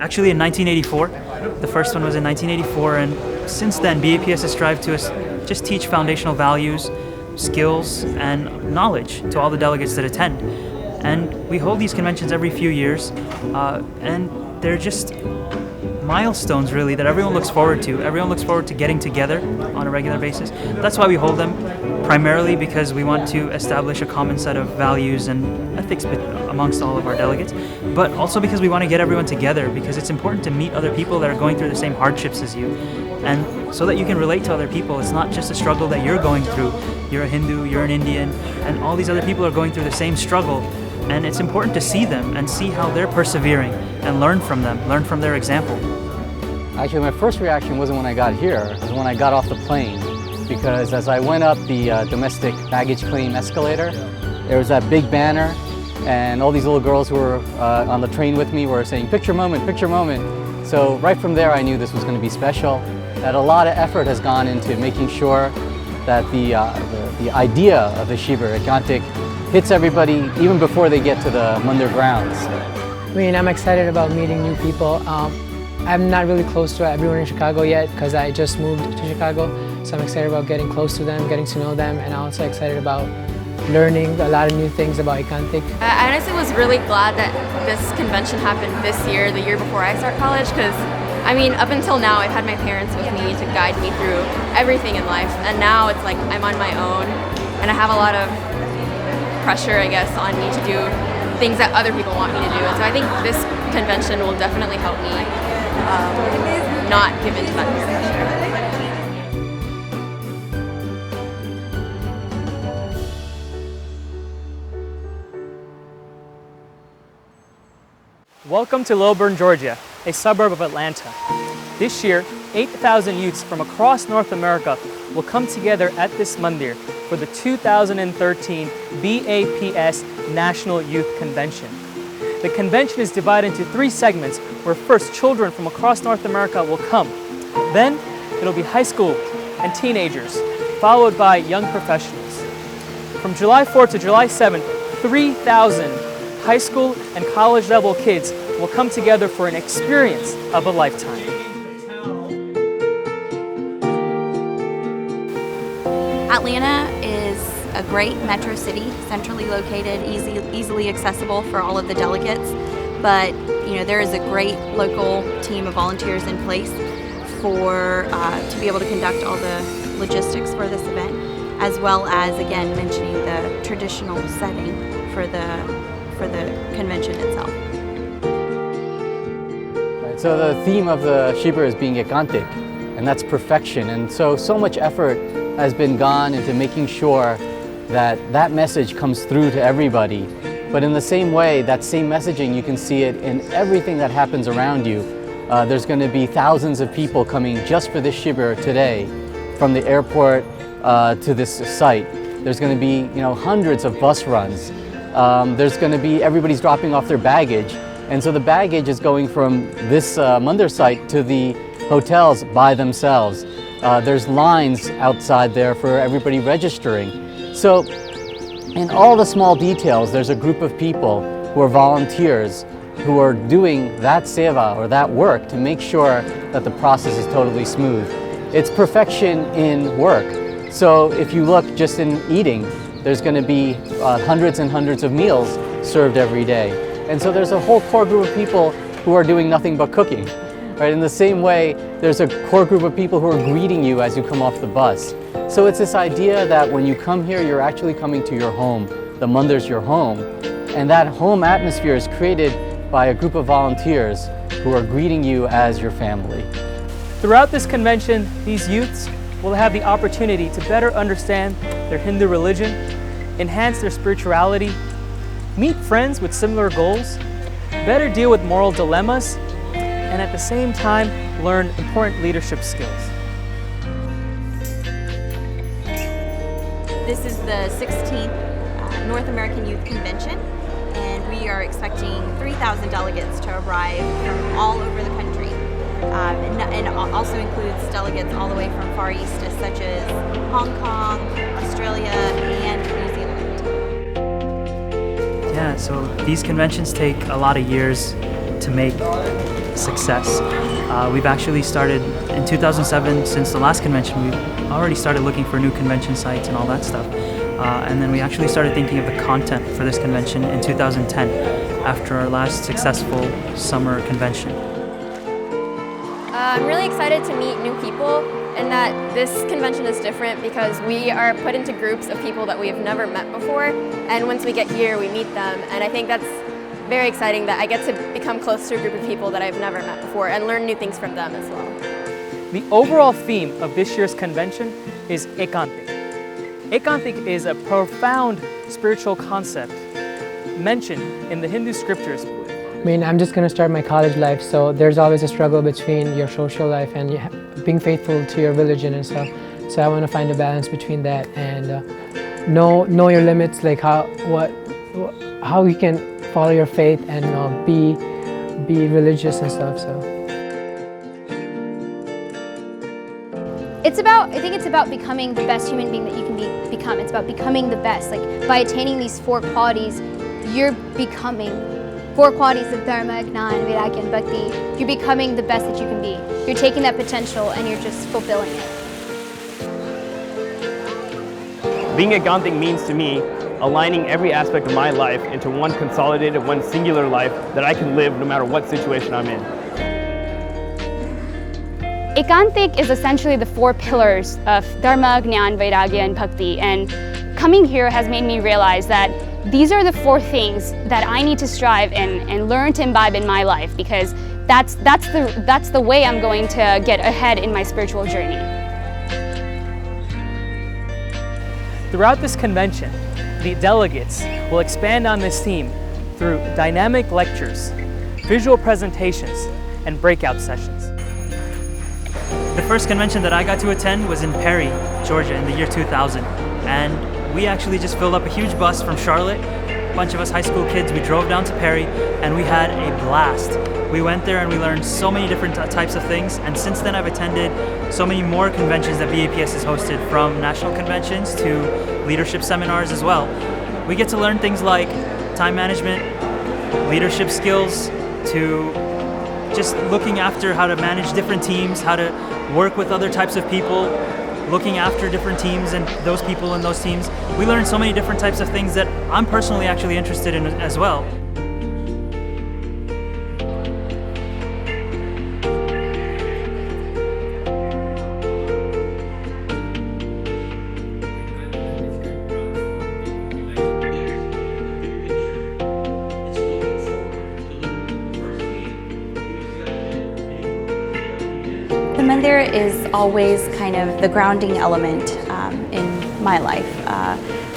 Actually in 1984. The first one was in 1984, and since then BAPS has strived to just teach foundational values, skills, and knowledge to all the delegates that attend. And we hold these conventions every few years, and they're just milestones really that everyone looks forward to. Everyone looks forward to getting together on a regular basis. That's why we hold them, primarily because we want to establish a common set of values and ethics amongst all of our delegates, but also because we want to get everyone together, because it's important to meet other people that are going through the same hardships as you, and so that you can relate to other people. It's not just a struggle that you're going through. You're a Hindu, you're an Indian, and all these other people are going through the same struggle, and it's important to see them and see how they're persevering and learn from them, learn from their example. Actually, my first reaction wasn't when I got here, it was when I got off the plane, because as I went up the domestic baggage claim escalator, there was that big banner, and all these little girls who were on the train with me were saying, "Picture moment, picture moment." So right from there I knew this was going to be special, that a lot of effort has gone into making sure that the idea of the Shibur at Gantik hits everybody even before they get to the Mandir grounds. I mean, I'm excited about meeting new people. I'm not really close to everyone in Chicago yet because I just moved to Chicago, so I'm excited about getting close to them, getting to know them, and I'm also excited about learning a lot of new things about Ikantik. I honestly was really glad that this convention happened this year, the year before I start college, because I mean, up until now I've had my parents with me to guide me through everything in life, and now it's like I'm on my own, and I have a lot of pressure, I guess, on me to do things that other people want me to do, and so I think this convention will definitely help me not give in to that peer pressure. Welcome to Lilburn, Georgia, a suburb of Atlanta. This year, 8,000 youths from across North America will come together at this Mandir for the 2013 BAPS National Youth Convention. The convention is divided into 3 segments, where first children from across North America will come. Then it'll be high school and teenagers, followed by young professionals. From July 4th to July 7th, 3,000 high school and college level kids will come together for an experience of a lifetime. Atlanta is a great metro city, centrally located, easily accessible for all of the delegates. But there is a great local team of volunteers in place to be able to conduct all the logistics for this event, as well as, again, mentioning the traditional setting for the convention itself. Right, so the theme of the Shibur is being Ekantik, and that's perfection. And so much effort has been gone into making sure that message comes through to everybody. But in the same way, that same messaging, you can see it in everything that happens around you. There's going to be thousands of people coming just for this Shibur today, from the airport to this site. There's going to be hundreds of bus runs. There's going to be everybody's dropping off their baggage, and so the baggage is going from this Mandir site to the hotels by themselves. There's lines outside there for everybody registering. So in all the small details, there's a group of people who are volunteers who are doing that seva or that work to make sure that the process is totally smooth. It's perfection in work. So if you look just in eating, there's going to be hundreds and hundreds of meals served every day. And so there's a whole core group of people who are doing nothing but cooking. Right? In the same way, there's a core group of people who are greeting you as you come off the bus. So it's this idea that when you come here, you're actually coming to your home. The Mandir's your home. And that home atmosphere is created by a group of volunteers who are greeting you as your family. Throughout this convention, these youths will have the opportunity to better understand their Hindu religion, enhance their spirituality, meet friends with similar goals, better deal with moral dilemmas, and at the same time, learn important leadership skills. This is the 16th North American Youth Convention, and we are expecting 3,000 delegates to arrive from all over the country. And also includes delegates all the way from Far East, such as Hong Kong, Australia, and New Zealand. Yeah, so these conventions take a lot of years to make success. We've actually started in 2007, since the last convention, we already started looking for new convention sites and all that stuff. And then we actually started thinking of the content for this convention in 2010, after our last successful summer convention. I'm really excited to meet new people, and that this convention is different because we are put into groups of people that we have never met before, and once we get here we meet them, and I think that's very exciting that I get to become close to a group of people that I've never met before and learn new things from them as well. The overall theme of this year's convention is Ekantik. Ekantik is a profound spiritual concept mentioned in the Hindu scriptures. I mean, I'm just going to start my college life, so there's always a struggle between your social life and being faithful to your religion and stuff. So I want to find a balance between that and know your limits, like how you can follow your faith and be religious and stuff. So I think it's about becoming the best human being that you can become. It's about becoming the best. Like by attaining these 4 qualities, you're becoming 4 qualities of Dharma, Gnana, Vairagya, and Bhakti. You're becoming the best that you can be. You're taking that potential and you're just fulfilling it. Being Ekantik means to me aligning every aspect of my life into one consolidated, one singular life that I can live no matter what situation I'm in. Ekantik is essentially the 4 pillars of Dharma, Gnana, Vairagya, and Bhakti. And coming here has made me realize that these are the 4 things that I need to strive and learn to imbibe in my life, because that's the way I'm going to get ahead in my spiritual journey. Throughout this convention, the delegates will expand on this theme through dynamic lectures, visual presentations, and breakout sessions. The first convention that I got to attend was in Perry, Georgia in the year 2000, and we actually just filled up a huge bus from Charlotte. A bunch of us high school kids, we drove down to Perry and we had a blast. We went there and we learned so many different types of things, and since then I've attended so many more conventions that BAPS has hosted, from national conventions to leadership seminars as well. We get to learn things like time management, leadership skills, to just looking after how to manage different teams, how to work with other types of people, looking after different teams and those people in those teams. We learned so many different types of things that I'm personally actually interested in as well. The Mandir is always kind of the grounding element in my life,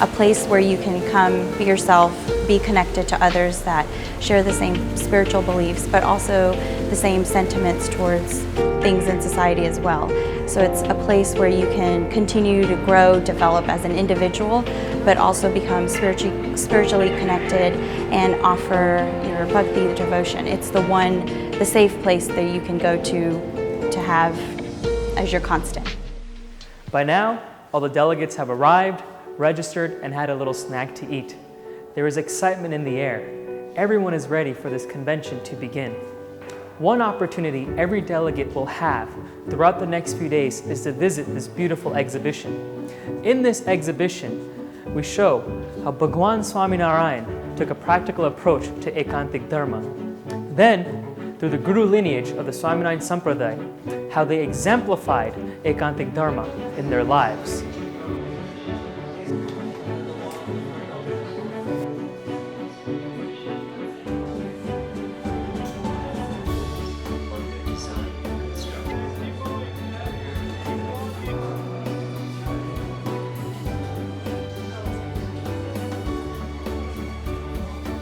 a place where you can come, be yourself, be connected to others that share the same spiritual beliefs, but also the same sentiments towards things in society as well. So it's a place where you can continue to grow, develop as an individual, but also become spiritually connected and offer your bhakti, the devotion. It's the safe place that you can go to have as your constant. By now, all the delegates have arrived, registered, and had a little snack to eat. There is excitement in the air. Everyone is ready for this convention to begin. One opportunity every delegate will have throughout the next few days is to visit this beautiful exhibition. In this exhibition, we show how Bhagwan Swaminarayan took a practical approach to Ekantik Dharma. Then, through the Guru lineage of the Swaminarayan Sampradaya, how they exemplified Ekantik Dharma in their lives.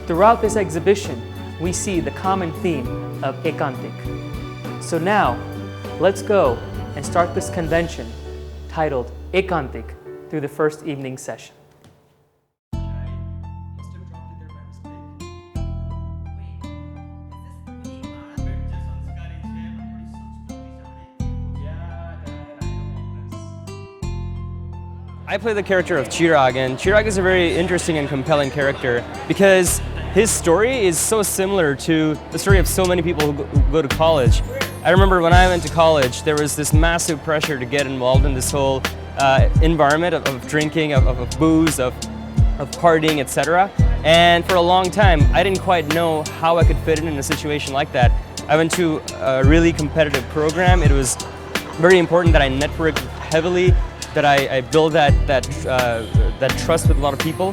Throughout this exhibition, we see the common theme of Ekantik. So now, let's go and start this convention titled Ekantik through the first evening session. I play the character of Chirag, and Chirag is a very interesting and compelling character because his story is so similar to the story of so many people who go to college. I remember when I went to college, there was this massive pressure to get involved in this whole environment of drinking, of booze, of partying, etc. And for a long time, I didn't quite know how I could fit in a situation like that. I went to a really competitive program. It was very important that I networked heavily, that I build that trust with a lot of people.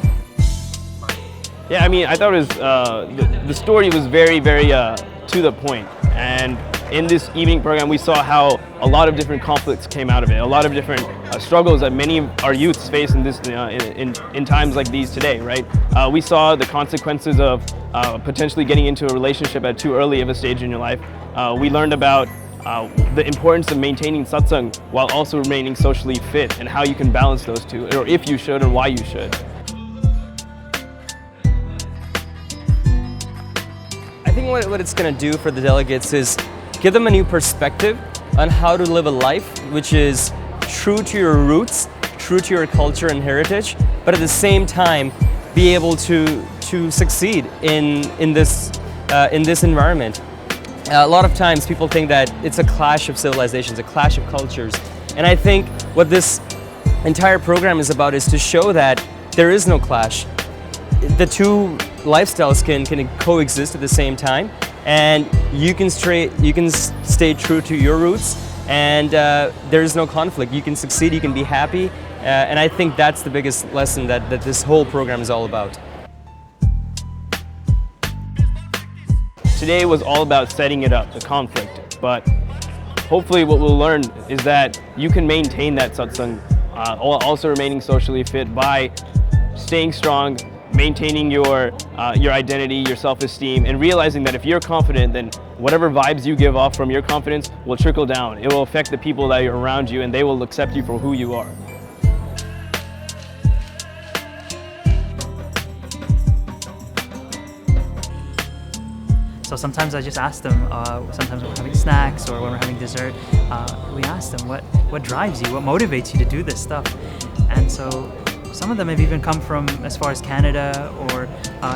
Yeah, I mean, I thought it was, the story was very, very to the point. And in this evening program, we saw how a lot of different conflicts came out of it, a lot of different struggles that many of our youths face in this in times like these today, right? We saw the consequences of potentially getting into a relationship at too early of a stage in your life. We learned about the importance of maintaining satsang while also remaining socially fit, and how you can balance those two, or if you should and why you should. I think what it's going to do for the delegates is give them a new perspective on how to live a life which is true to your roots, true to your culture and heritage, but at the same time be able to succeed in this environment. A lot of times people think that it's a clash of civilizations, a clash of cultures, and I think what this entire program is about is to show that there is no clash. The two lifestyles can coexist at the same time, and you can stay true to your roots, and there is no conflict. You can succeed, you can be happy, and I think that's the biggest lesson that this whole program is all about. Today was all about setting it up, the conflict, but hopefully what we'll learn is that you can maintain that satsang, also remaining socially fit by staying strong, maintaining your identity, your self-esteem, and realizing that if you're confident, then whatever vibes you give off from your confidence will trickle down. It will affect the people that are around you, and they will accept you for who you are. So sometimes I just ask them, sometimes when we're having snacks or when we're having dessert, we ask them what drives you, what motivates you to do this stuff. And so some of them have even come from as far as Canada, or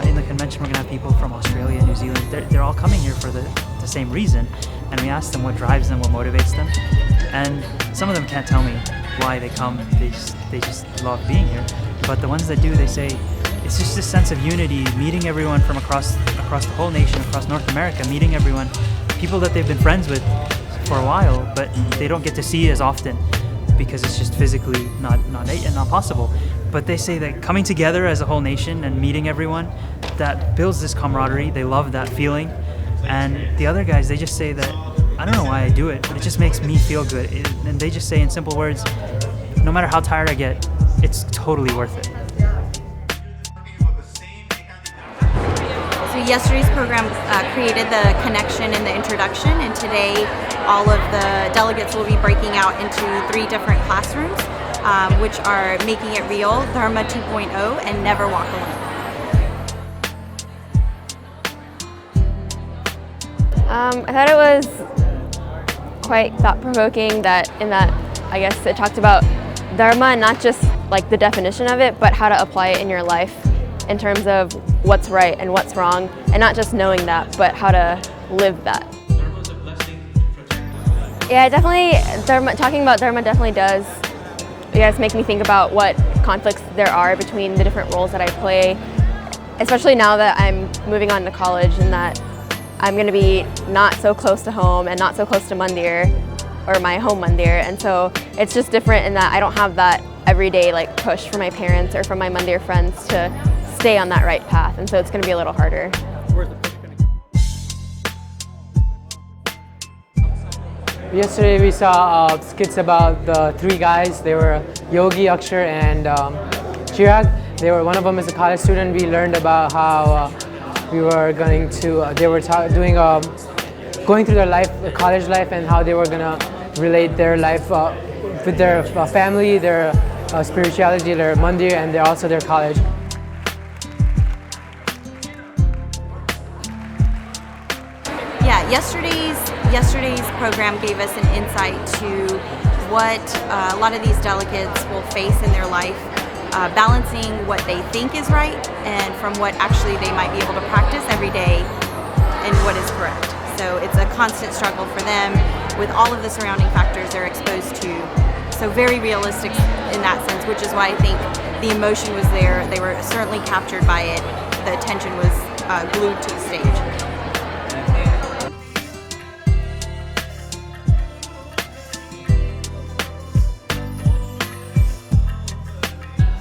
in the convention we're going to have people from Australia, New Zealand. They're all coming here for the same reason, and we ask them what drives them, what motivates them. And some of them can't tell me why they come, they just love being here. But the ones that do, they say, it's just this sense of unity, meeting everyone from across the whole nation, across North America, meeting everyone, people that they've been friends with for a while, but they don't get to see as often because it's just physically not possible. But they say that coming together as a whole nation and meeting everyone, that builds this camaraderie. They love that feeling. And the other guys, they just say that, I don't know why I do it, but it just makes me feel good. And they just say in simple words, no matter how tired I get, it's totally worth it. So yesterday's program created the connection in the introduction, and today all of the delegates will be breaking out into 3 different classrooms, which are Making It Real, Dharma 2.0, and Never Walk Alone. I thought it was quite thought-provoking that I guess it talked about Dharma, not just like the definition of it, but how to apply it in your life in terms of what's right and what's wrong, and not just knowing that, but how to live that. Yeah, definitely, talking about Dharma definitely does, make me think about what conflicts there are between the different roles that I play, especially now that I'm moving on to college and that I'm going to be not so close to home and not so close to Mandir, or my home Mandir, and so it's just different in that I don't have that everyday like push from my parents or from my Mandir friends to stay on that right path, and so it's going to be a little harder. Yesterday we saw skits about the 3 guys. They were Yogi, Akshar, and Chirag. One of them is a college student. We learned about how we were going to, they were going through their life, college life, and how they were going to relate their life with their family, their spirituality, their Mandir, and also their college. Yeah, yesterday's program gave us an insight to what a lot of these delegates will face in their life balancing what they think is right and from what actually they might be able to practice every day and what is correct. So it's a constant struggle for them with all of the surrounding factors they're exposed to. So very realistic in that sense, which is why I think the emotion was there. They were certainly captured by it. The attention was glued to the stage.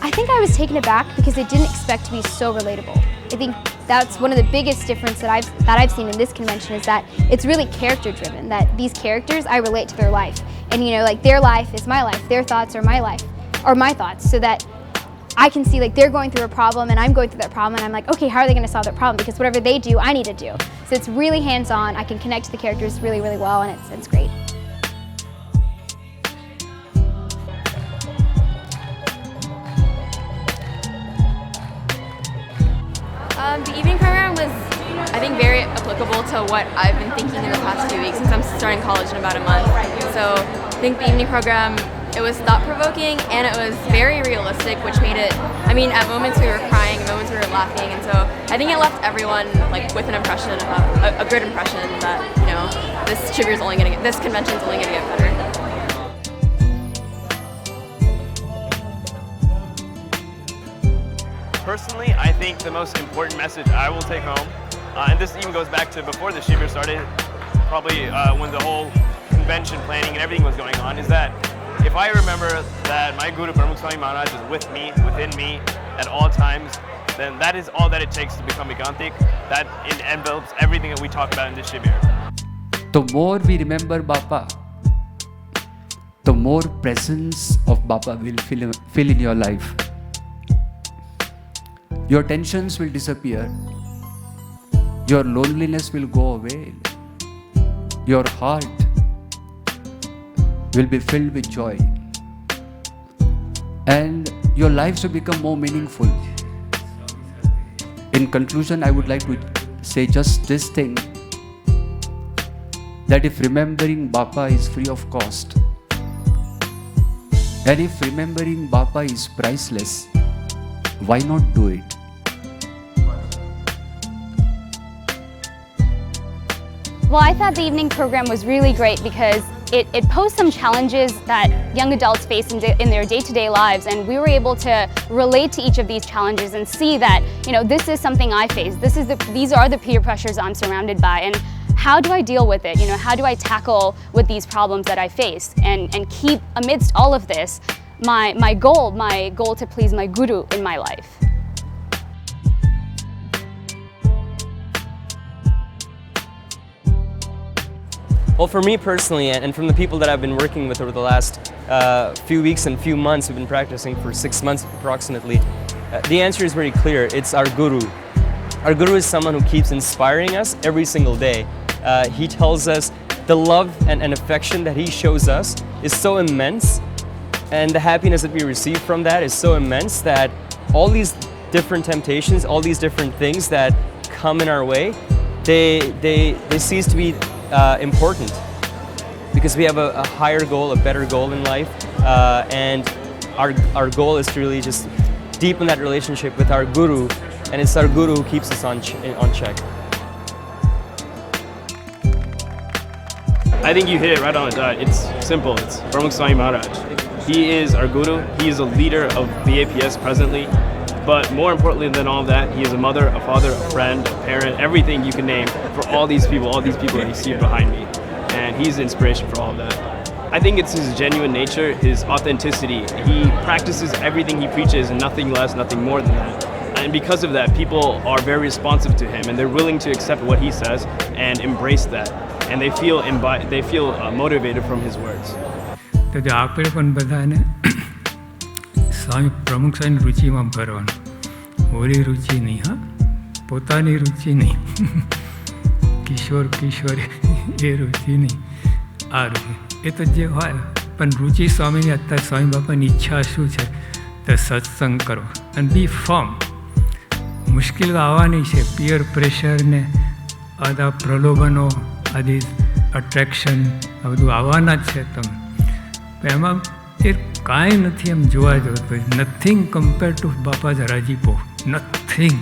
I think I was taken aback because I didn't expect to be so relatable. I think that's one of the biggest difference that I've seen in this convention is that it's really character driven, that these characters, I relate to their life. And you know, like their life is my life, their thoughts are my life, or my thoughts, so that I can see like they're going through a problem and I'm going through that problem and I'm like, okay, how are they gonna solve that problem? Because whatever they do, I need to do. So it's really hands-on, I can connect to the characters really, really well, and it's great. The evening program was, I think, very applicable to what I've been thinking in the past 2 weeks since I'm starting college in about a month. So I think the evening program, it was thought-provoking and it was very realistic, which made it, I mean, at moments we were crying, at moments we were laughing, and so I think it left everyone like with an impression, a good impression that, you know, this convention's only gonna get better. Personally, I think the most important message I will take home, and this even goes back to before the Shibir started, probably when the whole convention planning and everything was going on, is that if I remember that my Guru Pramukh Swami Maharaj is with me, within me, at all times, then that is all that it takes to become Ekantik. That envelops everything that we talk about in this Shibir. The more we remember Bapa, the more presence of Bapa will fill in your life. Your tensions will disappear. Your loneliness will go away. Your heart will be filled with joy. And your lives will become more meaningful. In conclusion, I would like to say just this thing, that if remembering Bapa is free of cost, and if remembering Bapa is priceless, why not do it? Well, I thought the evening program was really great because it posed some challenges that young adults face in their day-to-day lives, and we were able to relate to each of these challenges and see that, you know, this is something I face. These are the peer pressures I'm surrounded by, and how do I deal with it? You know, how do I tackle with these problems that I face and keep amidst all of this my goal to please my Guru in my life. Well, for me personally, and from the people that I've been working with over the last few weeks and few months, we've been practicing for 6 months approximately, the answer is very clear. It's our Guru. Our Guru is someone who keeps inspiring us every single day. He tells us the love and affection that he shows us is so immense, and the happiness that we receive from that is so immense that all these different temptations, all these different things that come in our way, they cease to be important, because we have a higher goal, a better goal in life, and our goal is to really just deepen that relationship with our Guru, and it's our Guru who keeps us on check. I think you hit it right on the dot. It's simple. It's Pramukh Swami Maharaj. He is our Guru. He is a leader of BAPS presently. But more importantly than all that, he is a mother, a father, a friend, a parent, everything you can name for all these people that you see behind me. And he's the inspiration for all of that. I think it's his genuine nature, his authenticity. He practices everything he preaches and nothing less, nothing more than that. And because of that, people are very responsive to him and they're willing to accept what he says and embrace that. And they feel motivated from his words. તો આપણે પણ બધાને સ્વામી પ્રમુખ સ્વામીની રુચિમાં ભરવાનું, હોળી રુચિ નહીં, હા, પોતાની રુચિ નહીં, કિશોર-કિશોરી એ રુચિ નહીં, આ રુચિ એ તો જે હોય. પણ રુચિ સ્વામીની અત્યારે સ્વામી બાપાની ઈચ્છા શું છે? તો સત્સંગ કરો અને બી ફર્મ. મુશ્કેલ આવવાની છે, પિયર પ્રેશર ને આદા પ્રલોભનો, આદિ અટ્રેક્શન, આ બધું આવવાના જ છે. તમે એમાં એ કાંઈ નથી એમ જોવા જવું તો નથિંગ કમ્પેર ટુ બાપા's રાજીપો, nothing.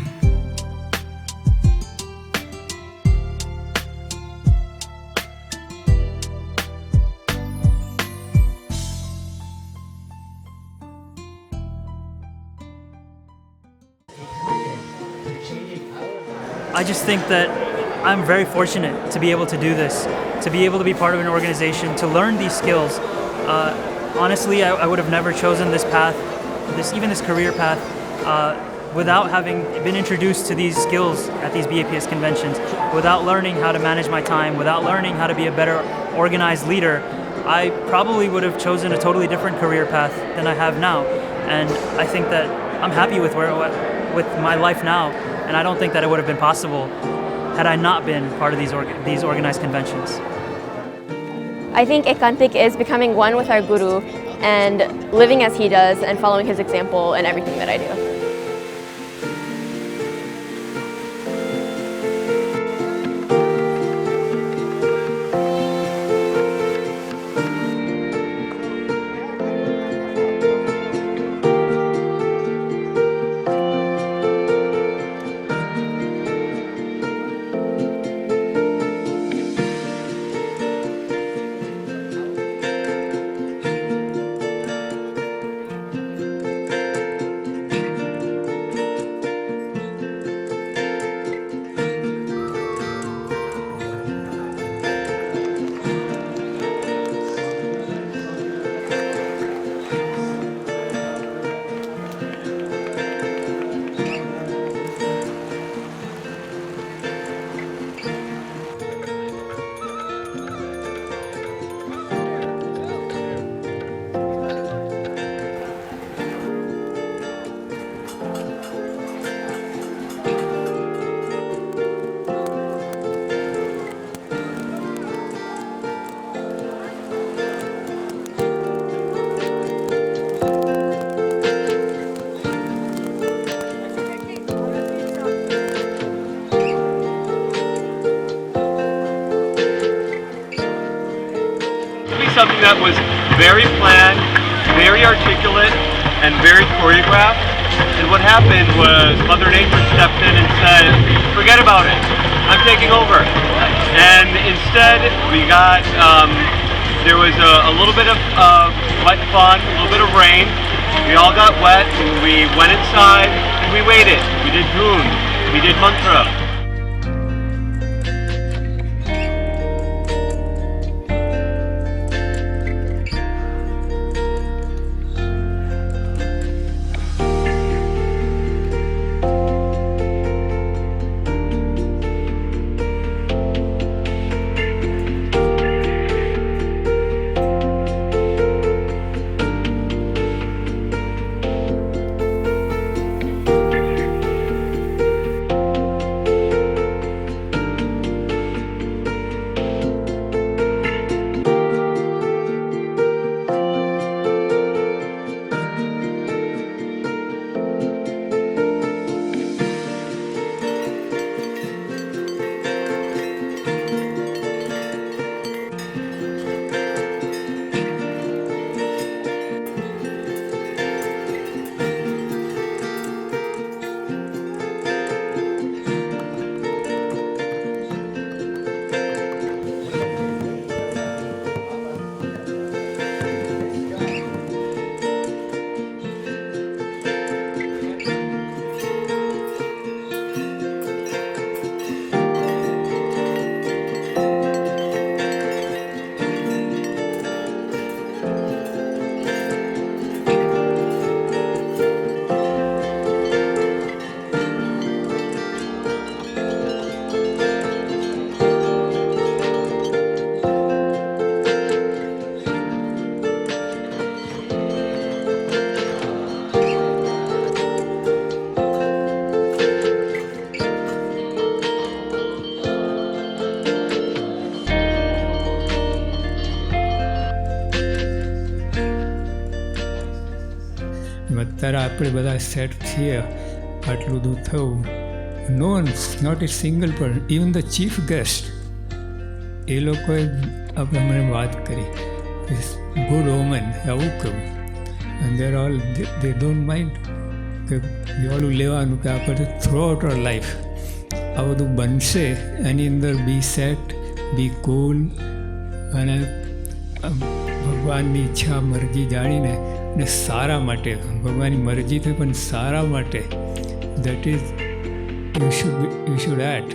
I just think that I'm very fortunate to be able to do this, to be able to be part of an organization, to learn these skills. Honestly, I would have never chosen this path, this career path, without having been introduced to these skills at these BAPS conventions, without learning how to manage my time, without learning how to be a better organized leader. I probably would have chosen a totally different career path than I have now. And I think that I'm happy with with my life now, and I don't think that it would have been possible had I not been part of these organized conventions. I think Ekantik is becoming one with our Guru and living as he does and following his example in everything that I do. Something that was very planned, very articulate, and very choreographed. And what happened was Mother Nature stepped in and said, forget about it, I'm taking over. And instead we got, there was a little bit of wet fun, a little bit of rain. We all got wet, and we went inside, and we waited. We did Dhoon, we did Mantra. અત્યારે આપણે બધા set છીએ, આટલું દૂર થયું. No one, not a single person, even the chief guest, એ લોકોએ આપણે મને વાત કરી is good omen એવું કહું and they're all they don't mind કે એવાળું લેવાનું કે આપણે થ્રુ આઉટ અવર લાઈફ આ બધું બનશે એની અંદર બી સેટ બી કૂલ અને ભગવાનની ઈચ્છા મરજી જાણીને અને સારા માટે ભગવાનની મરજી થઈ પણ સારા માટે that is you should at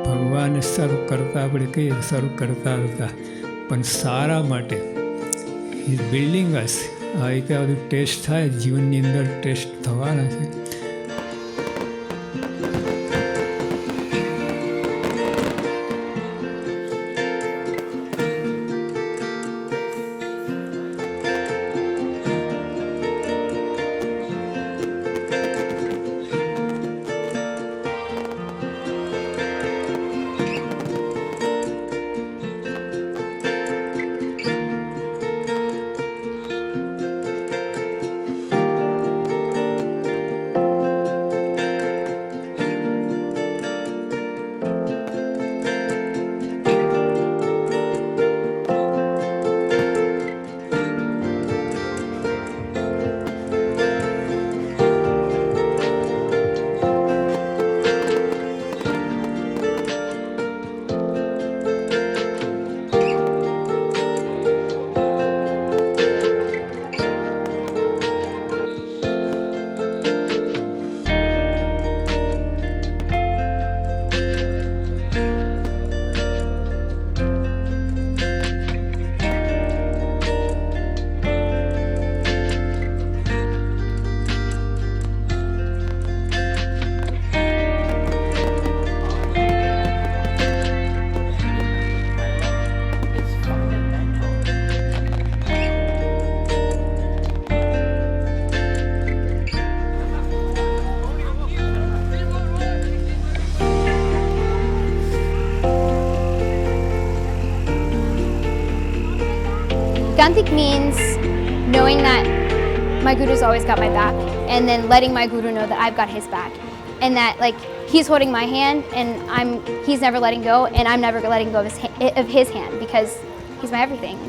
ભગવાન સર્વ કરતા આપણે કહીએ સર્વ કરતા હતા પણ સારા માટે ઇઝ બિલ્ડિંગ અસ આ રીતે આ બધું ટેસ્ટ થાય જીવનની અંદર ટેસ્ટ થવાના છે. Gantik means knowing that my guru's always got my back, and then letting my guru know that I've got his back, and that like he's holding my hand, and he's never letting go, and I'm never letting go of his hand because he's my everything.